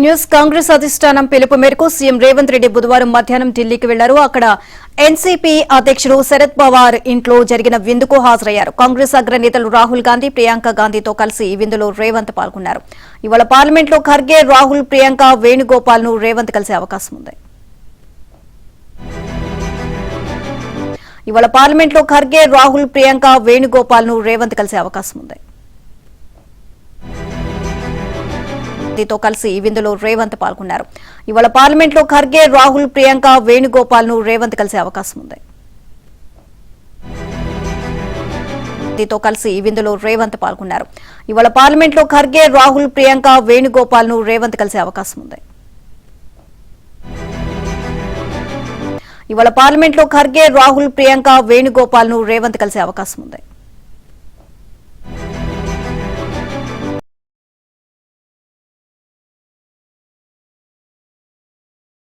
News Congress అధిష్టానం పిలుపు మేరకు సీఎం రేవంత్ రెడ్డి బుధవారం మధ్యాహ్నం ఢిల్లీకి వెళ్లారు. అక్కడ ఎన్సీపీ అధ్యక్షుడు శరద్ పవార్ ఇంట్లో జరిగిన విందుకు హాజరయ్యారు. కాంగ్రెస్ అగ్రనేతలు రాహుల్ గాంధీ, ప్రియాంక గాంధీతో కలిసి ఈ విందులో రేవంత్ పాల్గొన్నారు. ఇవాళ పార్లమెంట్లో ఖర్గే, రాహుల్, ప్రియాంక, వేణుగోపాల్ ను రేవంత్ కలిసే అవకాశం ఉంది. ఇవాళ పార్లమెంట్లో ఖర్గే, రాహుల్, ప్రియాంక, వేణుగోపాల్ ను రేవంత్ కలిసే అవకాశం ఉంది. తో కలిసి ఈ విందులో రేవంత్ పాల్గొన్నారు. ఇవాళ పార్లమెంట్లో ఖర్గే, రాహుల్, ప్రియాంక, వేణుగోపాల్ ను రేవంత్ కలిసే అవకాశం ఉంది. తో కలిసి ఈ విందులో రేవంత్ పాల్గొన్నారు. ఇవాళ పార్లమెంట్లో ఖర్గే, రాహుల్, ప్రియాంక, వేణుగోపాల్ ను రేవంత్ కలిసే అవకాశం ఉంది. ఇవాళ పార్లమెంట్లో ఖర్గే, రాహుల్, ప్రియాంక, వేణుగోపాల్ ను రేవంత్ కలిసే అవకాశం ఉంది.